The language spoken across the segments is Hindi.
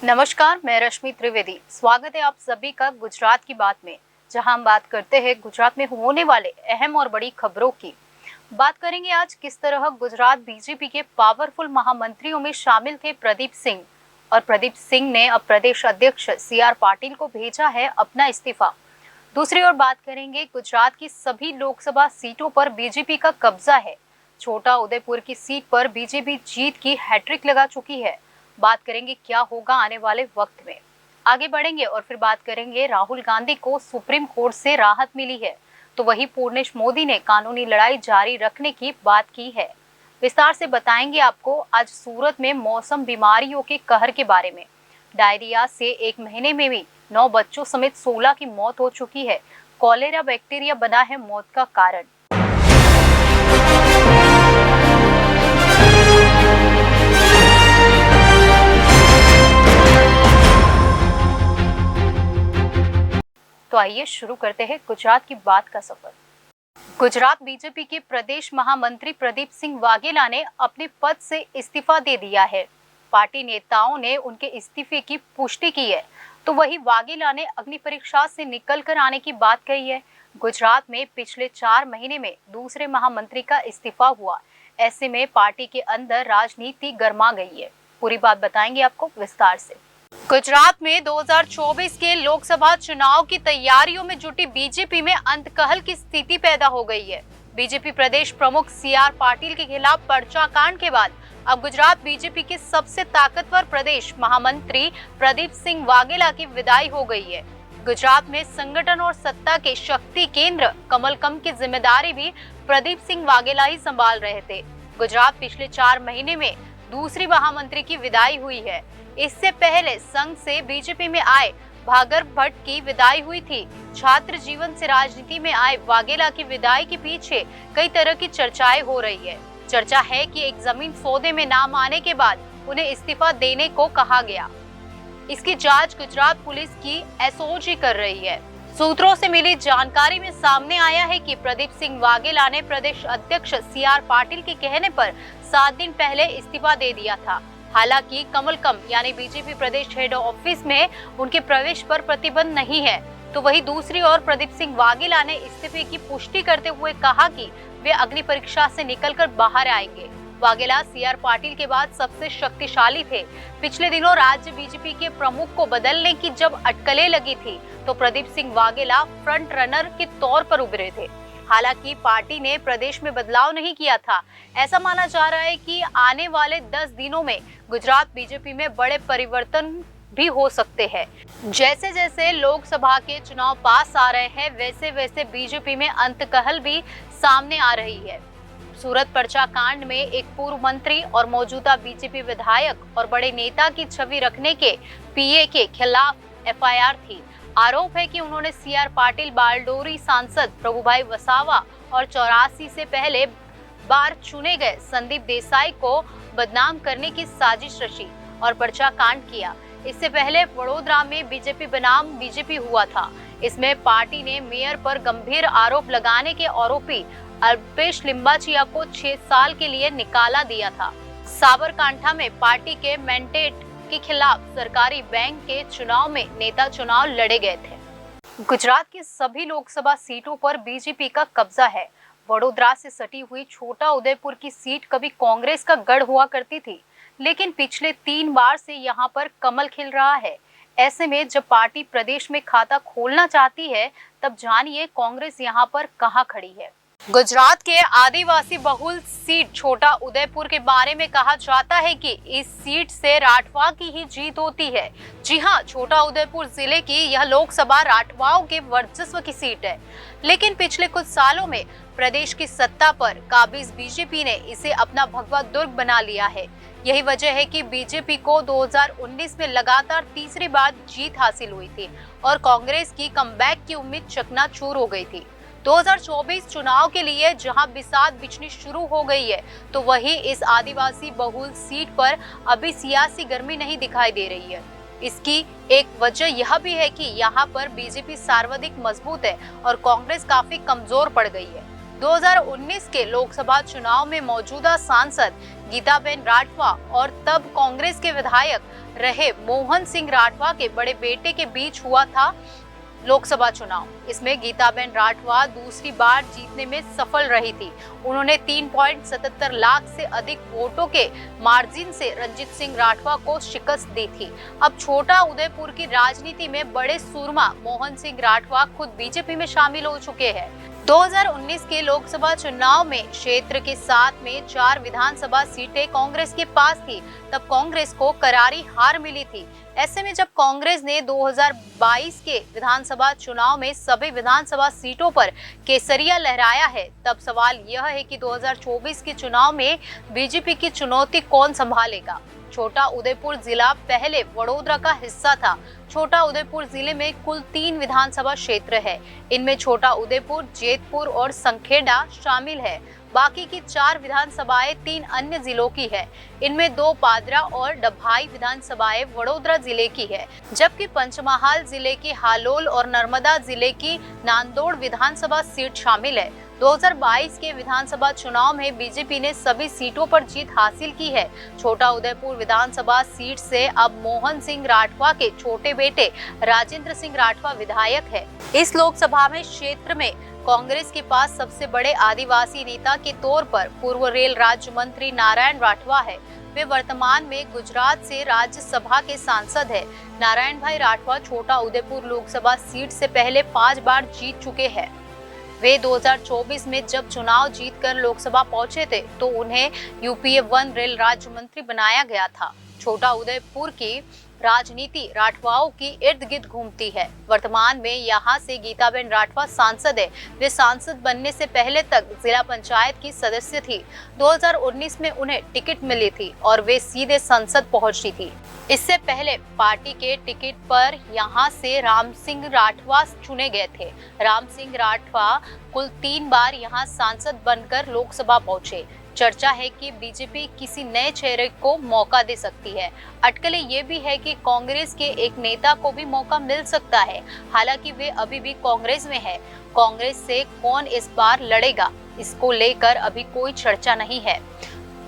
नमस्कार, मैं रश्मि त्रिवेदी। स्वागत है आप सभी का गुजरात की बात में, जहां हम बात करते हैं गुजरात में होने वाले अहम और बड़ी खबरों की। बात करेंगे आज किस तरह गुजरात बीजेपी के पावरफुल महामंत्रियों में शामिल थे प्रदीप सिंह, और प्रदीप सिंह ने अब प्रदेश अध्यक्ष CR पाटिल को भेजा है अपना इस्तीफा। दूसरी ओर बात करेंगे गुजरात की सभी लोकसभा सीटों पर बीजेपी का कब्जा है। छोटा उदयपुर की सीट पर बीजेपी जीत की हैट्रिक लगा चुकी है। बात करेंगे क्या होगा आने वाले वक्त में। आगे बढ़ेंगे और फिर बात करेंगे राहुल गांधी को सुप्रीम कोर्ट से राहत मिली है, तो वही पूर्णेश मोदी ने कानूनी लड़ाई जारी रखने की बात की है। विस्तार से बताएंगे आपको आज सूरत में मौसम बीमारियों के कहर के बारे में। डायरिया से एक महीने में भी 9 बच्चों समेत 16 की मौत हो चुकी है। कॉलेरा बैक्टीरिया बना है मौत का कारण। तो आइए शुरू करते हैं गुजरात की बात का सफर। गुजरात बीजेपी के प्रदेश महामंत्री प्रदीप सिंह वाघेला ने अपने पद से इस्तीफा दे दिया है। पार्टी नेताओं ने उनके इस्तीफे की पुष्टि की है, तो वही वाघेला ने अग्नि परीक्षा से निकल कर आने की बात कही है। गुजरात में पिछले 4 महीने में दूसरे महामंत्री का इस्तीफा हुआ। ऐसे में पार्टी के अंदर राजनीति गर्मा गई है। पूरी बात बताएंगे आपको विस्तार से। गुजरात में 2024 के लोकसभा चुनाव की तैयारियों में जुटी बीजेपी में अंतकहल की स्थिति पैदा हो गई है। बीजेपी प्रदेश प्रमुख CR पाटिल के खिलाफ पर्चा कांड के बाद अब गुजरात बीजेपी के सबसे ताकतवर प्रदेश महामंत्री प्रदीप सिंह वाघेला की विदाई हो गई है। गुजरात में संगठन और सत्ता के शक्ति केंद्र कमलकम की जिम्मेदारी भी प्रदीप सिंह वाघेला ही संभाल रहे थे। गुजरात पिछले 4 महीने में दूसरी महामंत्री की विदाई हुई है। इससे पहले संघ से बीजेपी में आए भागर भट्ट की विदाई हुई थी। छात्र जीवन से राजनीति में आए वाघेला की विदाई के पीछे कई तरह की चर्चाएं हो रही है। चर्चा है कि एक जमीन सौदे में नाम आने के बाद उन्हें इस्तीफा देने को कहा गया। इसकी जांच गुजरात पुलिस की SOG कर रही है। सूत्रों से मिली जानकारी में सामने आया है कि प्रदीप सिंह वाघेला ने प्रदेश अध्यक्ष CR पाटिल के कहने पर 7 दिन पहले इस्तीफा दे दिया था। हालांकि कमलकम यानी बीजेपी प्रदेश हेड ऑफिस में उनके प्रवेश पर प्रतिबंध नहीं है, तो वही दूसरी ओर प्रदीप सिंह वाघेला ने इस्तीफे की पुष्टि करते हुए कहा कि वे अग्नि परीक्षा से निकलकर बाहर आएंगे। वाघेला CR पाटिल के बाद सबसे शक्तिशाली थे। पिछले दिनों राज्य बीजेपी के प्रमुख को बदलने की जब अटकलें लगी थी, तो प्रदीप सिंह वाघेला फ्रंट रनर के तौर पर उभरे थे। हालांकि पार्टी ने प्रदेश में बदलाव नहीं किया था। ऐसा माना जा रहा है कि आने वाले 10 दिनों में गुजरात बीजेपी में बड़े परिवर्तन भी हो सकते हैं। जैसे जैसे लोकसभा के चुनाव पास आ रहे हैं, वैसे वैसे बीजेपी में अंतकहल भी सामने आ रही है। सूरत पर्चा कांड में एक पूर्व मंत्री और मौजूदा बीजेपी विधायक और बड़े नेता की छवि रखने के PA के खिलाफ FIR थी। आरोप है कि उन्होंने CR पाटिल, बारडोली सांसद प्रभुभाई वसावा और 84 से पहले बार चुने गए संदीप देसाई को बदनाम करने की साजिश रची और पर्चा कांड किया। इससे पहले वडोदरा में बीजेपी बनाम बीजेपी हुआ था। इसमें पार्टी ने मेयर पर गंभीर आरोप लगाने के आरोपी अल्पेश लिंबाचिया को 6 साल के लिए निकाला दिया था। साबरकांठा में पार्टी के मैंडेट के खिलाफ सरकारी बैंक के चुनाव में नेता चुनाव लड़े गए थे। गुजरात की सभी लोकसभा सीटों पर बीजेपी का कब्जा है। वडोदरा से सटी हुई छोटा उदयपुर की सीट कभी कांग्रेस का गढ़ हुआ करती थी, लेकिन पिछले 3 बार से यहां पर कमल खिल रहा है। ऐसे में जब पार्टी प्रदेश में खाता खोलना चाहती है, तब जानिए कांग्रेस यहां पर कहां खड़ी है। गुजरात के आदिवासी बहुल सीट छोटा उदयपुर के बारे में कहा जाता है कि इस सीट से राठवा की ही जीत होती है। जी हां, छोटा उदयपुर जिले की यह लोकसभा राठवाओं के वर्चस्व की सीट है, लेकिन पिछले कुछ सालों में प्रदेश की सत्ता पर काबिज बीजेपी ने इसे अपना भगवा दुर्ग बना लिया है। यही वजह है कि बीजेपी को 2019 में लगातार तीसरी बार जीत हासिल हुई थी और कांग्रेस की कमबैक की उम्मीद चकनाचूर हो गई थी। 2024 चुनाव के लिए जहां बिसात बिछनी शुरू हो गई है, तो वही इस आदिवासी बहुल सीट पर अभी सियासी गर्मी नहीं दिखाई दे रही है। इसकी एक वजह यह भी है कि यहाँ पर बीजेपी सर्वाधिक मजबूत है और कांग्रेस काफी कमजोर पड़ गई है। 2019 के लोकसभा चुनाव में मौजूदा सांसद गीताबेन राठवा और तब कांग्रेस के विधायक रहे मोहन सिंह राठवा के बड़े बेटे के बीच हुआ था लोकसभा चुनाव। इसमें गीताबेन राठवा दूसरी बार जीतने में सफल रही थी। उन्होंने 3.77 लाख से अधिक वोटों के मार्जिन से रंजीत सिंह राठवा को शिकस्त दी थी। अब छोटा उदयपुर की राजनीति में बड़े सूरमा मोहन सिंह राठवा खुद बीजेपी में शामिल हो चुके हैं। 2019 के लोकसभा चुनाव में क्षेत्र के 7 में 4 विधानसभा सीटें कांग्रेस के पास थी। तब कांग्रेस को करारी हार मिली थी। ऐसे में जब कांग्रेस ने 2022 के विधानसभा चुनाव में सभी विधानसभा सीटों पर केसरिया लहराया है, तब सवाल यह है कि 2024 के चुनाव में बीजेपी की चुनौती कौन संभालेगा। छोटा उदयपुर जिला पहले वडोदरा का हिस्सा था। छोटा उदयपुर जिले में कुल 3 विधानसभा क्षेत्र है। इनमें छोटा उदयपुर, जेतपुर और संखेड़ा शामिल है। बाकी की 4 विधानसभाएं 3 अन्य जिलों की है। इनमें 2 पादरा और डभाई विधानसभाएं वडोदरा जिले की है, जबकि पंचमहाल जिले की हालोल और नर्मदा जिले की नांदोड़ विधानसभा सीट शामिल है। 2022 के विधानसभा चुनाव में बीजेपी ने सभी सीटों पर जीत हासिल की है। छोटा उदयपुर विधानसभा सीट से अब मोहन सिंह राठवा के छोटे बेटे राजेंद्र सिंह राठवा विधायक है। इस लोकसभा में क्षेत्र में कांग्रेस के पास सबसे बड़े आदिवासी नेता के तौर पर पूर्व रेल राज्य मंत्री नारायण राठवा है। वे वर्तमान में गुजरात से राज्यसभा के सांसद है। नारायण भाई राठवा छोटा उदयपुर लोकसभा सीट से पहले 5 बार जीत चुके हैं। वे 2024 में जब चुनाव जीतकर लोकसभा पहुंचे थे तो उन्हें यूपीए 1 रेल राज्य मंत्री बनाया गया था। छोटा उदयपुर की राजनीति राठवाओं की इर्द गिर्द घूमती है। वर्तमान में यहाँ से गीताबेन राठवा सांसद है। वे सांसद बनने से पहले तक जिला पंचायत की सदस्य थी। 2019 में उन्हें टिकट मिली थी और वे सीधे संसद पहुंची थी। इससे पहले पार्टी के टिकट पर यहाँ से राम सिंह राठवा चुने गए थे। राम सिंह राठवा कुल 3 बार यहाँ सांसद बनकर लोकसभा पहुंचे। चर्चा है कि बीजेपी किसी नए चेहरे को मौका दे सकती है। अटकलें ये भी है कि कांग्रेस के एक नेता को भी मौका मिल सकता है। हालांकि वे अभी भी कांग्रेस में है। कांग्रेस से कौन इस बार लड़ेगा, इसको लेकर अभी कोई चर्चा नहीं है।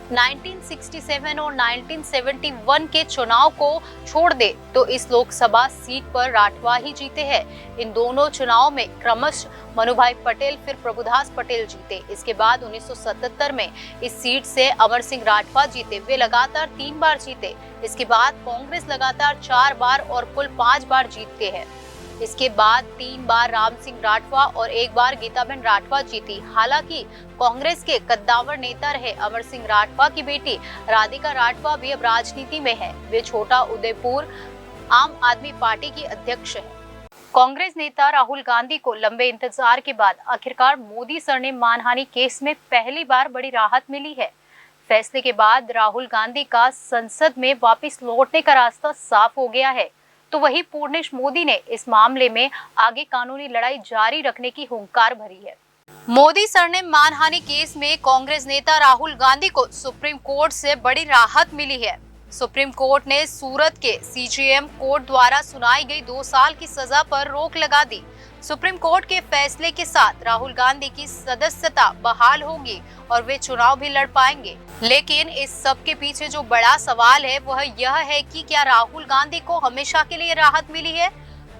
1967 और 1971 के चुनाव को छोड़ दे तो इस लोकसभा सीट पर राठवा ही जीते हैं। इन दोनों चुनाव में क्रमशः मनुभाई पटेल फिर प्रभुदास पटेल जीते। इसके बाद 1977 में इस सीट से अमर सिंह राठवा जीते। वे लगातार 3 बार जीते। इसके बाद कांग्रेस लगातार 4 बार और कुल 5 बार जीतते हैं। इसके बाद 3 बार राम सिंह राठवा और 1 बार गीताबेन राठवा जीती। हालांकि कांग्रेस के कद्दावर नेता रहे अमर सिंह राठवा की बेटी राधिका राठवा भी अब राजनीति में है। वे छोटा उदयपुर आम आदमी पार्टी की अध्यक्ष है। कांग्रेस नेता राहुल गांधी को लंबे इंतजार के बाद आखिरकार मोदी सरनेम मानहानि केस में पहली बार बड़ी राहत मिली है। फैसले के बाद राहुल गांधी का संसद में वापस लौटने का रास्ता साफ हो गया है। तो वही पूर्णेश मोदी ने इस मामले में आगे कानूनी लड़ाई जारी रखने की हुंकार भरी है। मोदी सरनेम मानहानि केस में कांग्रेस नेता राहुल गांधी को सुप्रीम कोर्ट से बड़ी राहत मिली है। सुप्रीम कोर्ट ने सूरत के सीजेएम कोर्ट द्वारा सुनाई गई 2 साल की सजा पर रोक लगा दी। सुप्रीम कोर्ट के फैसले के साथ राहुल गांधी की सदस्यता बहाल होगी और वे चुनाव भी लड़ पाएंगे। लेकिन इस सब के पीछे जो बड़ा सवाल है वह यह है कि क्या राहुल गांधी को हमेशा के लिए राहत मिली है?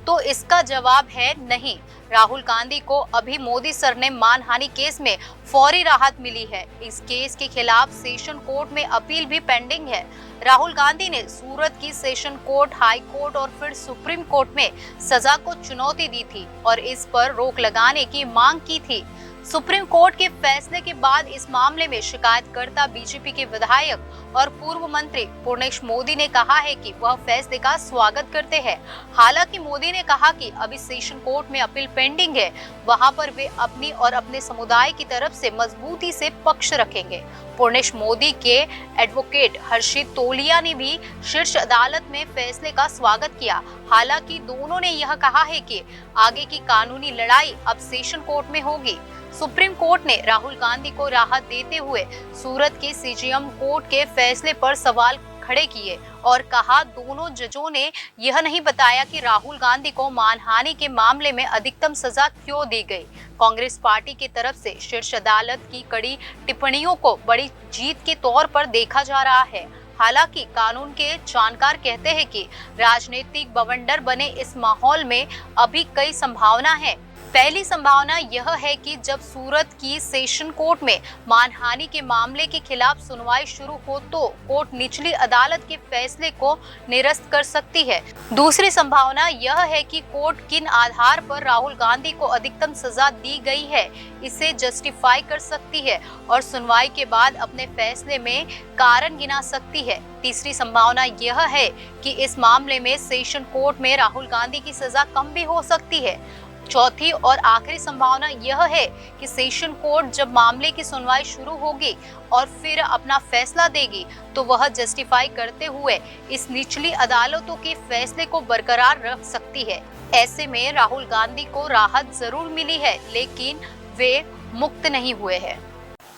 तो इसका जवाब है नहीं। राहुल गांधी को अभी मोदी सरनेम मानहानि केस में फौरी राहत मिली है। इस केस के खिलाफ सेशन कोर्ट में अपील भी पेंडिंग है। राहुल गांधी ने सूरत की सेशन कोर्ट, हाई कोर्ट और फिर सुप्रीम कोर्ट में सजा को चुनौती दी थी और इस पर रोक लगाने की मांग की थी। सुप्रीम कोर्ट के फैसले के बाद इस मामले में शिकायतकर्ता बीजेपी के विधायक और पूर्व मंत्री पूर्णेश मोदी ने कहा है कि वह फैसले का स्वागत करते हैं। हालांकि मोदी ने कहा कि अभी सेशन कोर्ट में अपील पेंडिंग है, वहां पर वे अपनी और अपने समुदाय की तरफ से मजबूती से पक्ष रखेंगे। पूर्णेश मोदी के एडवोकेट हर्षित तोलिया ने भी शीर्ष अदालत में फैसले का स्वागत किया। हालांकि दोनों ने यह कहा है कि आगे की कानूनी लड़ाई अब सेशन कोर्ट में होगी। सुप्रीम कोर्ट ने राहुल गांधी को राहत देते हुए सूरत के सीजेएम कोर्ट के फैसले पर सवाल खड़े किए और कहा, दोनों जजों ने यह नहीं बताया कि राहुल गांधी को मानहानि के मामले में अधिकतम सजा क्यों दी गई। कांग्रेस पार्टी की तरफ से शीर्ष अदालत की कड़ी टिप्पणियों को बड़ी जीत के तौर पर देखा जा रहा है। हालांकि कानून के जानकार कहते हैं कि राजनीतिक बवंडर बने इस माहौल में अभी कई संभावना है। पहली संभावना यह है कि जब सूरत की सेशन कोर्ट में मानहानि के मामले के खिलाफ सुनवाई शुरू हो तो कोर्ट निचली अदालत के फैसले को निरस्त कर सकती है। दूसरी संभावना यह है कि कोर्ट किन आधार पर राहुल गांधी को अधिकतम सजा दी गई है इसे जस्टिफाई कर सकती है और सुनवाई के बाद अपने फैसले में कारण गिना सकती है। तीसरी संभावना यह है कि इस मामले में सेशन कोर्ट में राहुल गांधी की सजा कम भी हो सकती है। चौथी और आखिरी संभावना यह है कि सेशन कोर्ट जब मामले की सुनवाई शुरू होगी और फिर अपना फैसला देगी तो वह जस्टिफाई करते हुए इस निचली अदालतों के फैसले को बरकरार रख सकती है। ऐसे में राहुल गांधी को राहत जरूर मिली है, लेकिन वे मुक्त नहीं हुए हैं।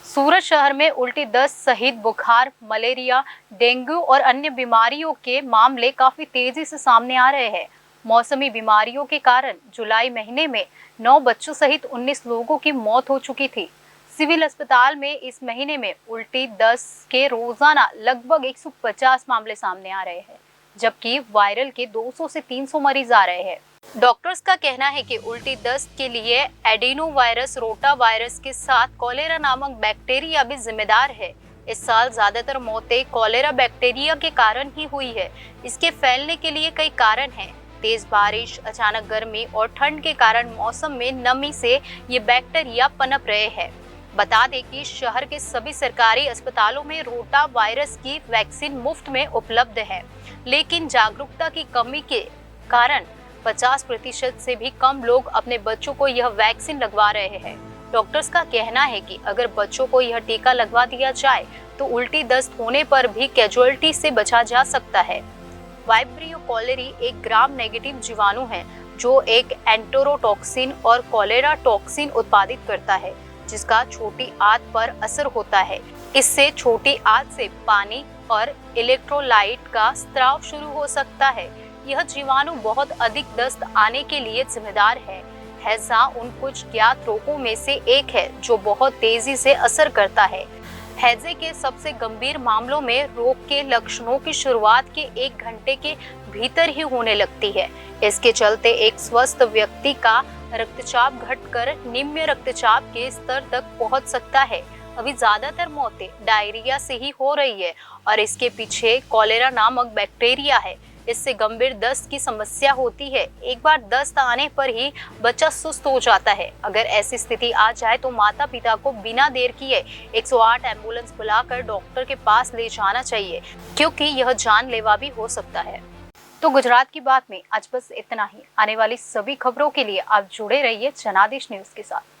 सूरत शहर में उल्टी दस्त सहित बुखार, मलेरिया, डेंगू और अन्य बीमारियों के मामले काफी तेजी से सामने आ रहे हैं। मौसमी बीमारियों के कारण जुलाई महीने में 9 बच्चों सहित 19 लोगों की मौत हो चुकी थी। सिविल अस्पताल में इस महीने में उल्टी दस्त के रोजाना लगभग 150 मामले सामने आ रहे हैं, जबकि वायरल के 200 से 300 मरीज आ रहे हैं। डॉक्टर्स का कहना है कि उल्टी दस्त के लिए एडेनोवायरस रोटा वायरस के साथ कॉलेरा नामक बैक्टीरिया भी जिम्मेदार है। इस साल ज्यादातर मौतें कॉलेरा बैक्टीरिया के कारण ही हुई है। इसके फैलने के लिए कई कारण हैं। तेज बारिश, अचानक गर्मी और ठंड के कारण मौसम में नमी से ये बैक्टीरिया पनप रहे हैं। बता दें कि शहर के सभी सरकारी अस्पतालों में रोटा वायरस की वैक्सीन मुफ्त में उपलब्ध है, लेकिन जागरूकता की कमी के कारण 50% से भी कम लोग अपने बच्चों को यह वैक्सीन लगवा रहे हैं। डॉक्टर्स का कहना है कि अगर बच्चों को यह टीका लगवा दिया जाए तो उल्टी दस्त होने पर भी कैजुअलिटी से बचा जा सकता है। वाइब्रियो कॉलेरी एक ग्राम नेगेटिव जीवाणु है जो एक एंटेरोटॉक्सिन और कॉलेरा टॉक्सिन उत्पादित करता है, जिसका छोटी आंत पर असर होता है। इससे छोटी आंत से पानी और इलेक्ट्रोलाइट का स्राव शुरू हो सकता है। यह जीवाणु बहुत अधिक दस्त आने के लिए जिम्मेदार है। हैजा उन कुछ ज्ञात रोगों में से एक है जो बहुत तेजी से असर करता है। हैजे के सबसे गंभीर मामलों में रोग के लक्षणों की शुरुआत के 1 घंटे के भीतर ही होने लगती है। इसके चलते एक स्वस्थ व्यक्ति का रक्तचाप घटकर निम्न रक्तचाप के स्तर तक पहुंच सकता है। अभी ज्यादातर मौतें डायरिया से ही हो रही है और इसके पीछे कॉलेरा नामक बैक्टीरिया है। इससे गंभीर दस्त की समस्या होती है। एक बार दस्त आने पर ही बच्चा सुस्त हो जाता है। अगर ऐसी स्थिति आ जाए तो माता पिता को बिना देर किए 108 एम्बुलेंस बुलाकर डॉक्टर के पास ले जाना चाहिए, क्योंकि यह जानलेवा भी हो सकता है। तो गुजरात की बात में आज बस इतना ही। आने वाली सभी खबरों के लिए आप जुड़े रहिए जनादेश न्यूज के साथ।